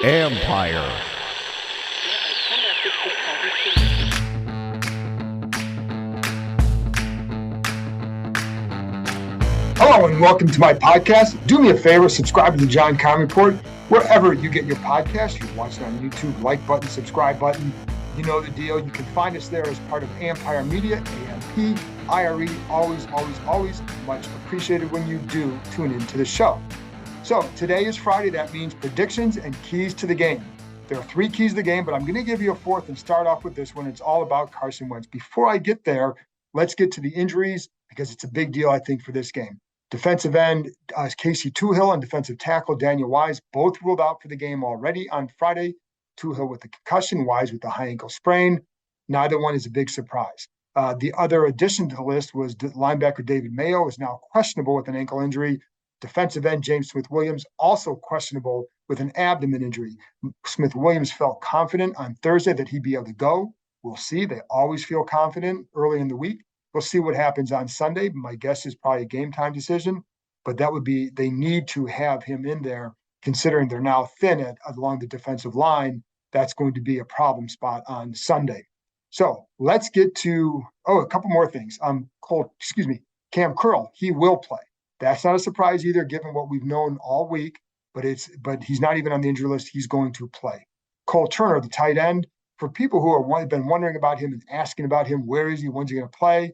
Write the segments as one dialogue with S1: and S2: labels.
S1: Empire.
S2: Hello and welcome to my podcast. Do me a favor, subscribe to the John Conn Report wherever you get your podcast. You're watching on YouTube, like button, subscribe button. You know the deal. You can find us there as part of Empire Media, AMP-IRE. Always, always, always much appreciated when you do tune into the show. So today is Friday. That means predictions and keys to the game. There are 3 keys to the game, but I'm going to give you a 4th and start off with this one. It's all about Carson Wentz. Before I get there, let's get to the injuries because it's a big deal, I think, for this game. Defensive end Casey Toohill and defensive tackle Daniel Wise both ruled out for the game already on Friday. Toohill with the concussion, Wise with the high ankle sprain. Neither one is a big surprise. The other addition to the list was linebacker David Mayo is now questionable with an ankle injury. Defensive end James Smith-Williams also questionable with an abdomen injury. Smith-Williams felt confident on Thursday that he'd be able to go. We'll see. They always feel confident early in the week. We'll see what happens on Sunday. My guess is probably a game time decision, but that would be, they need to have him in there considering they're now thin along the defensive line. That's going to be a problem spot on Sunday. So let's get to, a couple more things. Cam Curl, he will play. That's not a surprise either, given what we've known all week, but he's not even on the injury list. He's going to play. Cole Turner, the tight end, for people who have been wondering about him and asking about him, where is he, when's he going to play?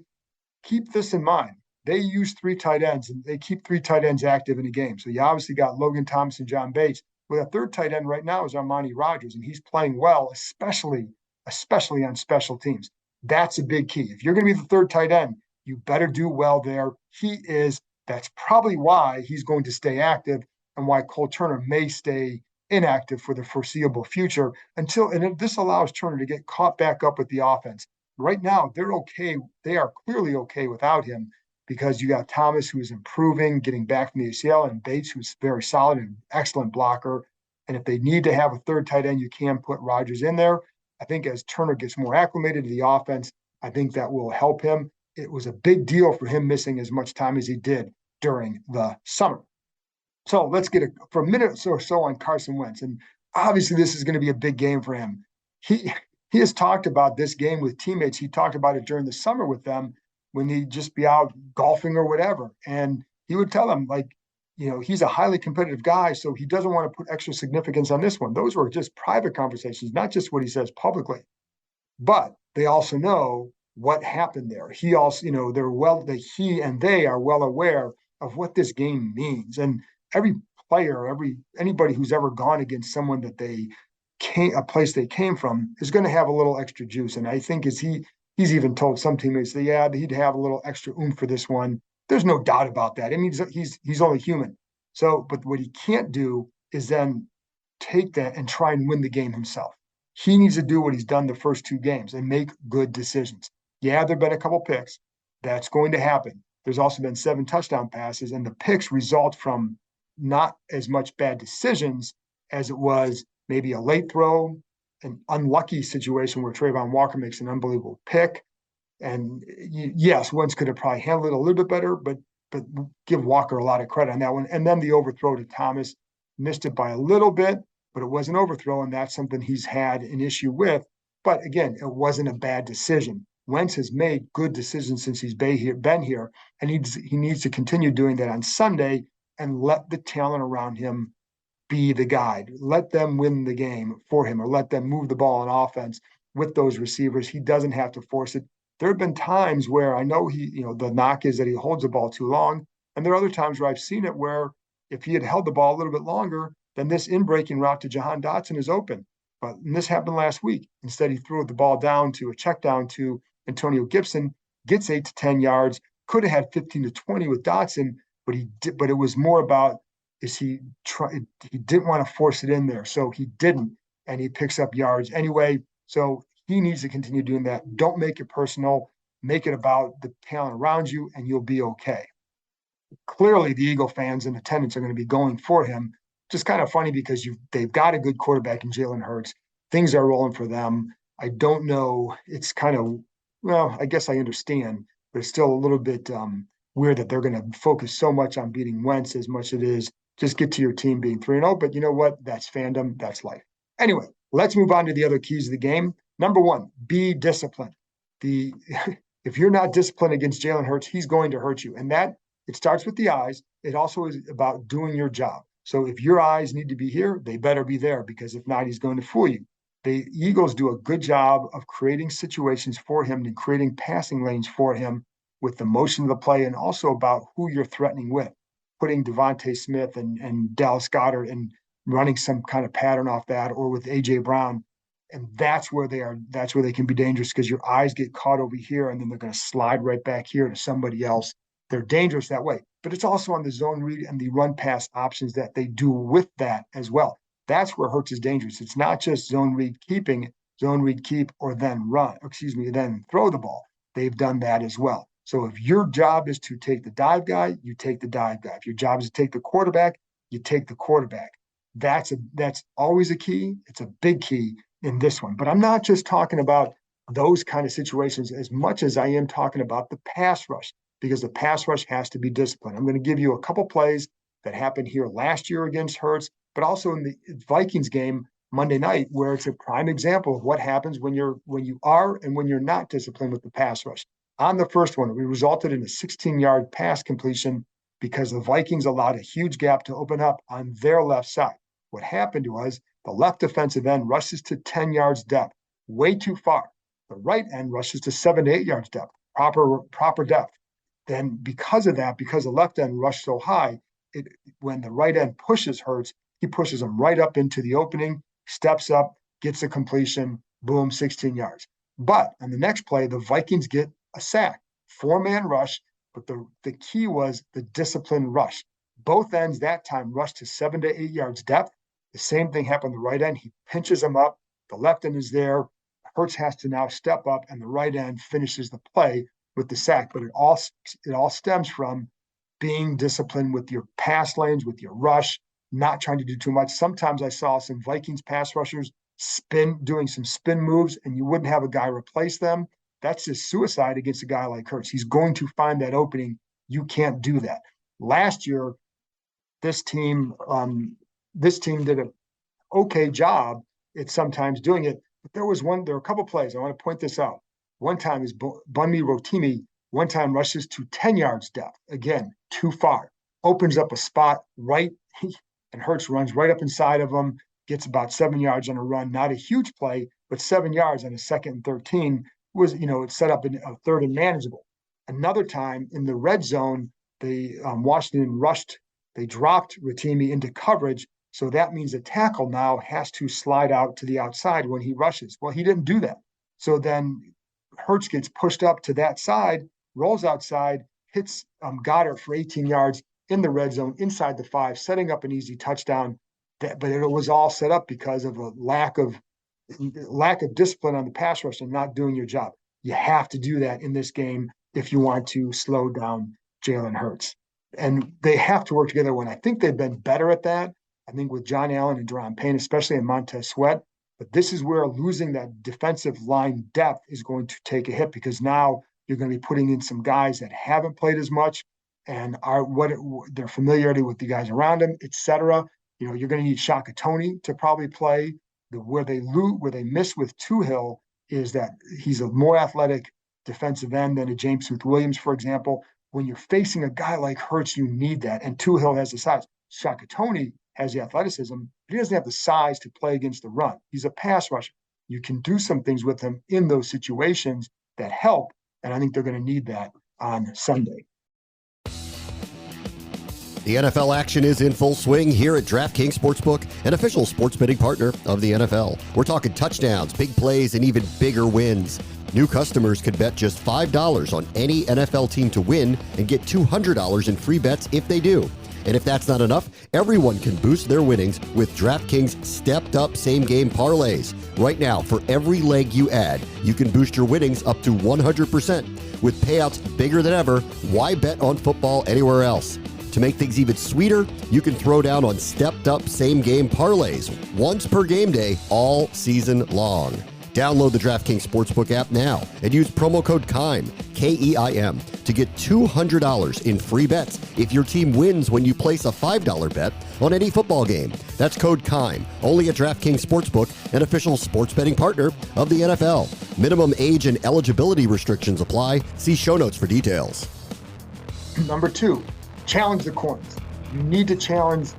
S2: Keep this in mind. They use 3 tight ends, and they keep 3 tight ends active in a game. So you obviously got Logan Thomas and John Bates. Well, a 3rd tight end right now is Armani Rogers, and he's playing well, especially on special teams. That's a big key. If you're going to be the 3rd tight end, you better do well there. He is. That's probably why he's going to stay active and why Cole Turner may stay inactive for the foreseeable future and this allows Turner to get caught back up with the offense. Right now, they're okay. They are clearly okay without him because you got Thomas, who's improving, getting back from the ACL, and Bates, who's very solid and excellent blocker. And if they need to have a 3rd tight end, you can put Rogers in there. I think as Turner gets more acclimated to the offense, I think that will help him. It was a big deal for him missing as much time as he did during the summer. So let's get for a minute or so on Carson Wentz. And obviously, this is going to be a big game for him. He has talked about this game with teammates. He talked about it during the summer with them when he'd just be out golfing or whatever. And he would tell them, he's a highly competitive guy, so he doesn't want to put extra significance on this one. Those were just private conversations, not just what he says publicly. But they also know what happened there. He also, he and they are well aware of what this game means. And every player, anybody who's ever gone against someone that a place they came from is going to have a little extra juice. And I think he's even told some teammates that, he'd have a little extra oomph for this one. There's no doubt about that. I mean, he's only human. So, but what he can't do is then take that and try and win the game himself. He needs to do what he's done the first 2 games and make good decisions. Yeah, there've been a couple picks. That's going to happen. There's also been 7 touchdown passes, and the picks result from not as much bad decisions as it was maybe a late throw, an unlucky situation where Trayvon Walker makes an unbelievable pick. And yes, Wentz could have probably handled it a little bit better, but give Walker a lot of credit on that one. And then the overthrow to Thomas, missed it by a little bit, but it was an overthrow, and that's something he's had an issue with. But again, it wasn't a bad decision. Wentz has made good decisions since he's been here, and he needs to continue doing that on Sunday and let the talent around him be the guide. Let them win the game for him, or let them move the ball on offense with those receivers. He doesn't have to force it. There have been times where I know the knock is that he holds the ball too long. And there are other times where I've seen it where if he had held the ball a little bit longer, then this in-breaking route to Jahan Dotson is open. But this happened last week. Instead, he threw the ball down to a check down to Antonio Gibson, gets 8 to 10 yards, could have had 15 to 20 with Dotson, but it was more about he didn't want to force it in there, so he didn't, and he picks up yards anyway. So he needs to continue doing that. Don't make it personal. Make it about the talent around you, and you'll be okay. Clearly, the Eagle fans in attendance are going to be going for him. Just kind of funny because they've got a good quarterback in Jalen Hurts. Things are rolling for them. I don't know. It's kind of, I guess I understand, but it's still a little bit weird that they're going to focus so much on beating Wentz as much as it is just get to your team being 3-0. But you know what? That's fandom. That's life. Anyway, let's move on to the other keys of the game. Number one, be disciplined. If you're not disciplined against Jalen Hurts, he's going to hurt you. And that, it starts with the eyes. It also is about doing your job. So if your eyes need to be here, they better be there, because if not, he's going to fool you. The Eagles do a good job of creating situations for him and creating passing lanes for him with the motion of the play, and also about who you're threatening with, putting Devontae Smith and Dallas Goedert and running some kind of pattern off that, or with A.J. Brown. And that's where they can be dangerous, because your eyes get caught over here and then they're going to slide right back here to somebody else. They're dangerous that way. But it's also on the zone read and the run pass options that they do with that as well. That's where Hurts is dangerous. It's not just zone read keep, or then then throw the ball. They've done that as well. So if your job is to take the dive guy, you take the dive guy. If your job is to take the quarterback, you take the quarterback. That's always a key. It's a big key in this one. But I'm not just talking about those kind of situations as much as I am talking about the pass rush, because the pass rush has to be disciplined. I'm going to give you a couple plays that happened here last year against Hurts, but also in the Vikings game Monday night, where it's a prime example of what happens when you are and when you're not disciplined with the pass rush. On the first one, it resulted in a 16-yard pass completion because the Vikings allowed a huge gap to open up on their left side. What happened was the left defensive end rushes to 10 yards depth, way too far. The right end rushes to 7 to 8 yards depth, proper depth. Then because of that, because the left end rushed so high, when the right end pushes Hurts, he pushes him right up into the opening, steps up, gets a completion, boom, 16 yards. But on the next play, the Vikings get a sack, 4-man rush, but the key was the disciplined rush. Both ends that time rushed to 7 to 8 yards depth. The same thing happened on the right end. He pinches him up. The left end is there. Hurts has to now step up, and the right end finishes the play with the sack. But it all stems from being disciplined with your pass lanes, with your rush, not trying to do too much. Sometimes I saw some Vikings pass rushers doing some spin moves, and you wouldn't have a guy replace them. That's just suicide against a guy like Hurts. He's going to find that opening. You can't do that. Last year, this team did an okay job at sometimes doing it, but there were a couple plays. I want to point this out. One time is Bunmi Rotimi, one time rushes to 10 yards depth. Again, too far. Opens up a spot right, and Hurts runs right up inside of him, gets about 7 yards on a run. Not a huge play, but 7 yards on a 2nd and 13 was, it set up in a 3rd and manageable. Another time in the red zone, Washington they dropped Rotimi into coverage. So that means the tackle now has to slide out to the outside when he rushes. Well, he didn't do that. So then Hurts gets pushed up to that side, rolls outside, hits Goedert for 18 yards in the red zone inside the 5, setting up an easy touchdown. But it was all set up because of a lack of discipline on the pass rush and not doing your job. You have to do that in this game if you want to slow down Jalen Hurts. And they have to work together. When I think they've been better at that, I think with John Allen and Daron Payne, especially in Montez Sweat. But this is where losing that defensive line depth is going to take a hit, because now you're going to be putting in some guys that haven't played as much and their familiarity with the guys around him, etc. You're going to need Shaka Toney to probably play. Where they miss with Tuhill is that he's a more athletic defensive end than a James Smith-Williams, for example. When you're facing a guy like Hurts, you need that. And Tuhill has the size. Shaka Toney has the athleticism, but he doesn't have the size to play against the run. He's a pass rusher. You can do some things with him in those situations that help, and I think they're going to need that on Sunday.
S1: The NFL action is in full swing here at DraftKings Sportsbook, an official sports betting partner of the NFL. We're talking touchdowns, big plays, and even bigger wins. New customers could bet just $5 on any NFL team to win and get $200 in free bets if they do. And if that's not enough, everyone can boost their winnings with DraftKings stepped-up same-game parlays. Right now, for every leg you add, you can boost your winnings up to 100%. With payouts bigger than ever, why bet on football anywhere else? To make things even sweeter, you can throw down on stepped-up same-game parlays once per game day all season long. Download the DraftKings Sportsbook app now and use promo code KEIM, K-E-I-M, to get $200 in free bets if your team wins when you place a $5 bet on any football game. That's code KEIM, only at DraftKings Sportsbook, an official sports betting partner of the NFL. Minimum age and eligibility restrictions apply. See show notes for details.
S2: Number 2, challenge the corners. You need to challenge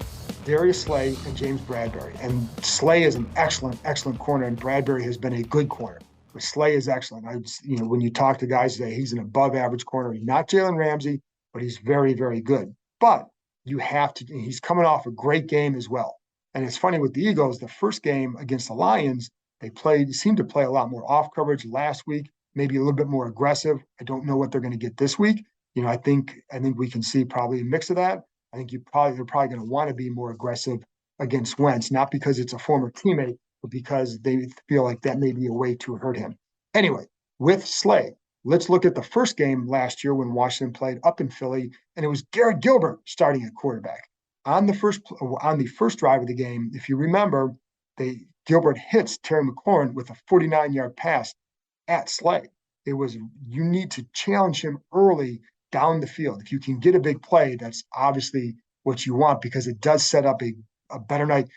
S2: Darius Slay and James Bradbury. And Slay is an excellent corner, and Bradbury has been a good corner. But Slay is excellent. When you talk to guys today, he's an above-average corner. He's not Jalen Ramsey, but he's very, very good. But you have to. He's coming off a great game as well. And it's funny with the Eagles. The first game against the Lions, they seemed to play a lot more off coverage last week, maybe a little bit more aggressive. I don't know what they're going to get this week. I think we can see probably a mix of that. I think they're probably going to want to be more aggressive against Wentz, not because it's a former teammate, but because they feel like that may be a way to hurt him. Anyway, with Slay, let's look at the first game last year when Washington played up in Philly, and it was Garrett Gilbert starting at quarterback. On the first drive of the game, if you remember, Gilbert hits Terry McLaurin with a 49-yard pass at Slay. You need to challenge him early down the field. If you can get a big play, that's obviously what you want because it does set up a better night.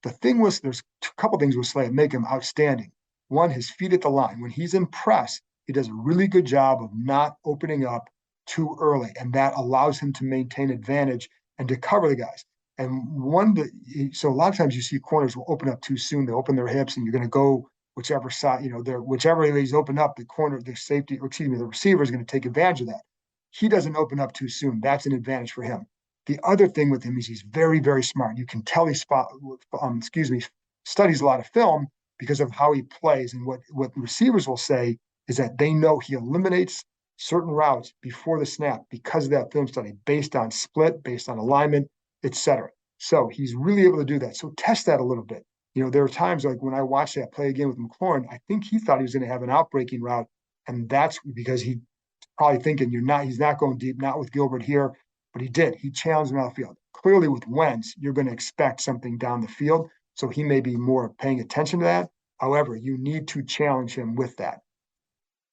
S2: The thing was, there's a couple things with Slay that make him outstanding. One, his feet at the line. When he's in press, he does a really good job of not opening up too early, and that allows him to maintain advantage and to cover the guys. So a lot of times you see corners will open up too soon. They open their hips, and you're going to go whichever side, whichever he's opened up, the receiver is going to take advantage of that. He doesn't open up too soon. That's an advantage for him. The other thing with him is he's very, very smart. You can tell he studies a lot of film because of how he plays. And what receivers will say is that they know he eliminates certain routes before the snap because of that film study, based on split, based on alignment, etc. So he's really able to do that. So test that a little bit. There are times like when I watched that play again with McLaurin, I think he thought he was going to have an outbreaking route, and that's because he probably thinking he's not going deep, not with Gilbert here, but he did. He challenged him out the field. Clearly with Wentz, you're going to expect something down the field, so he may be more paying attention to that. However, you need to challenge him with that.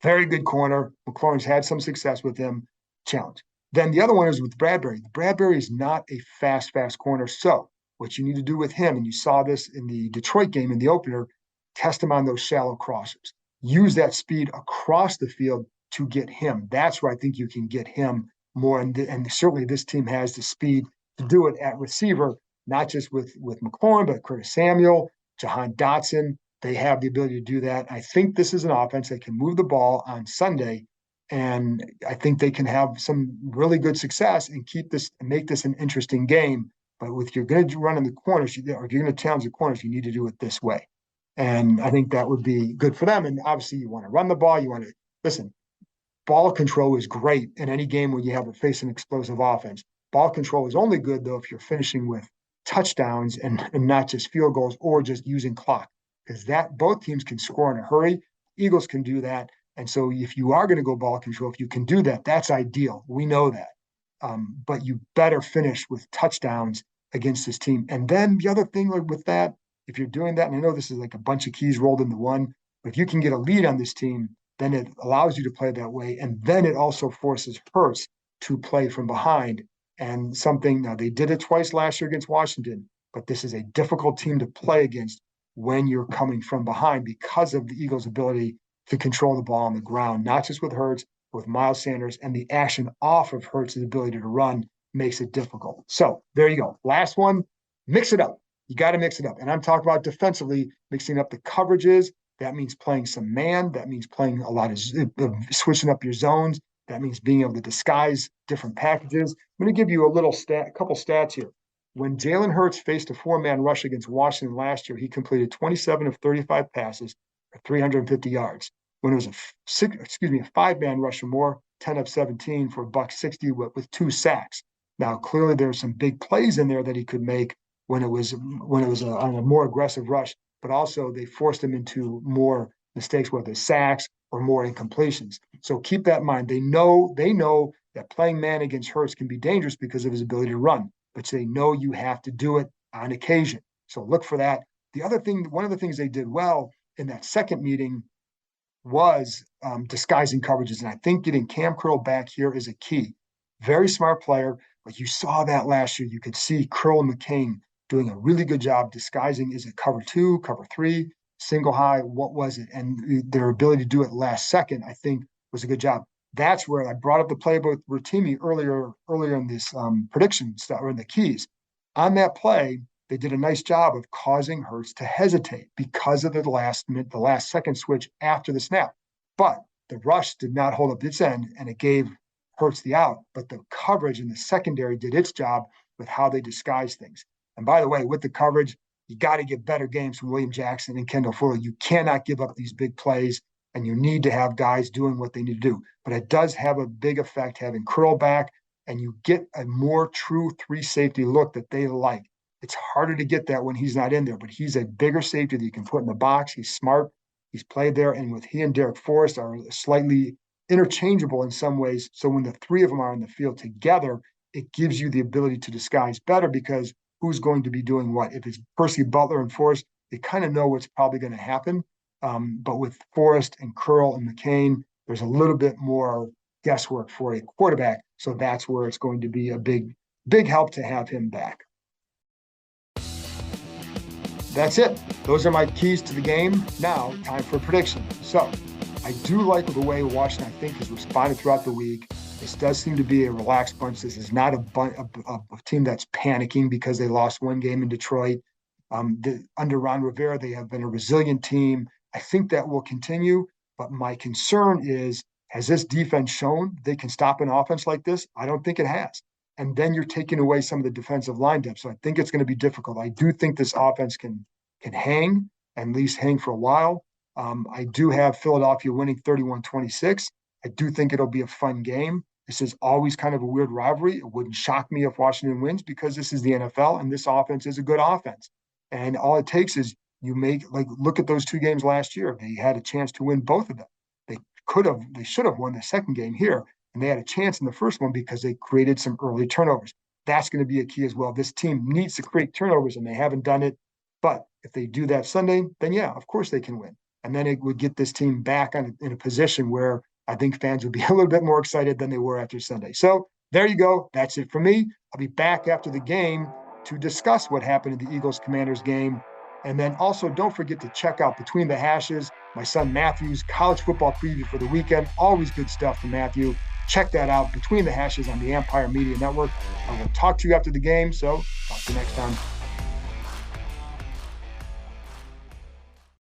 S2: Very good corner. McLaurin's had some success with him. Challenge. Then the other one is with Bradbury. Bradbury is not a fast corner, so what you need to do with him, and you saw this in the Detroit game in the opener, test him on those shallow crossers. Use that speed across the field to get him. That's where I think you can get him more. And certainly this team has the speed to do it at receiver, not just with McLaurin, but Curtis Samuel, Jahan Dotson. They have the ability to do that. I think this is an offense that can move the ball on Sunday, and I think they can have some really good success and make this an interesting game. But if you're going to run in the corners, or if you're going to challenge the corners, you need to do it this way. And I think that would be good for them. And obviously you want to run the ball. Listen, ball control is great in any game where you have to face an explosive offense. Ball control is only good, though, if you're finishing with touchdowns and not just field goals or just using clock, because both teams can score in a hurry. Eagles can do that. And so if you are going to go ball control, if you can do that, that's ideal. We know that. But you better finish with touchdowns against this team. And then the other thing with that, if you're doing that, and I know this is like a bunch of keys rolled into one, but if you can get a lead on this team, then it allows you to play that way. And then it also forces Hurts to play from behind. And now they did it twice last year against Washington, but this is a difficult team to play against when you're coming from behind because of the Eagles' ability to control the ball on the ground, not just with Hurts, but with Miles Sanders, and the action off of Hurts' ability to run makes it difficult. So there you go. Last one, mix it up. You got to mix it up. And I'm talking about defensively, mixing up the coverages. That means playing some man. That means playing a lot of switching up your zones. That means being able to disguise different packages. I'm going to give you a couple stats here. When Jalen Hurts faced a 4-man rush against Washington last year, he completed 27 of 35 passes for 350 yards. When it was a 5-man rush or more, 10 of 17 for $160 with 2 sacks. Now, clearly there's some big plays in there that he could make when it was on a more aggressive rush, but also they forced him into more mistakes, whether sacks or more incompletions. So keep that in mind. They know that playing man against Hurts can be dangerous because of his ability to run, but they know you have to do it on occasion. So look for that. One of the things they did well in that second meeting was disguising coverages. And I think getting Cam Curl back here is a key. Very smart player, but you saw that last year. You could see Curl and McCain doing a really good job disguising. Is it cover 2, cover 3, single high? What was it? And their ability to do it last second, I think, was a good job. That's where I brought up the play with Rotimi earlier in this prediction stuff, or in the keys. On that play, they did a nice job of causing Hurts to hesitate because of the last second switch after the snap. But the rush did not hold up its end, and it gave Hurts the out. But the coverage in the secondary did its job with how they disguise things. And by the way, with the coverage, you got to get better games from William Jackson and Kendall Fuller. You cannot give up these big plays, and you need to have guys doing what they need to do. But it does have a big effect having Curl back, and you get a more true 3-safety look that they like. It's harder to get that when he's not in there, but he's a bigger safety that you can put in the box. He's smart. He's played there. And with he and Derek Forrest are slightly interchangeable in some ways. So when the three of them are on the field together, it gives you the ability to disguise better because who's going to be doing what? If it's Percy Butler and Forrest, they kind of know what's probably going to happen. But with Forrest and Curl and McCain, there's a little bit more guesswork for a quarterback. So that's where it's going to be a big help to have him back. That's it. Those are my keys to the game. Now, time for a prediction. So, I do like the way Washington, I think, has responded throughout the week. This does seem to be a relaxed bunch. This is not a team that's panicking because they lost one game in Detroit. Under Ron Rivera, they have been a resilient team. I think that will continue. But my concern is, has this defense shown they can stop an offense like this? I don't think it has. And then you're taking away some of the defensive line depth. So I think it's going to be difficult. I do think this offense can hang, at least hang for a while. I do have Philadelphia winning 31-26. I do think it'll be a fun game. This is always kind of a weird rivalry. It wouldn't shock me if Washington wins because this is the NFL and this offense is a good offense. And all it takes is look at those two games last year. They had a chance to win both of them. They should have won the second game here. And they had a chance in the first one because they created some early turnovers. That's going to be a key as well. This team needs to create turnovers, and they haven't done it. But if they do that Sunday, then yeah, of course they can win. And then it would get this team back in a position where I think fans would be a little bit more excited than they were after Sunday. So there you go. That's it for me. I'll be back after the game to discuss what happened in the Eagles-Commanders game. And then also don't forget to check out Between the Hashes, my son Matthew's college football preview for the weekend. Always good stuff from Matthew. Check that out, Between the Hashes on the Empire Media Network. I will talk to you after the game, so talk to you next time.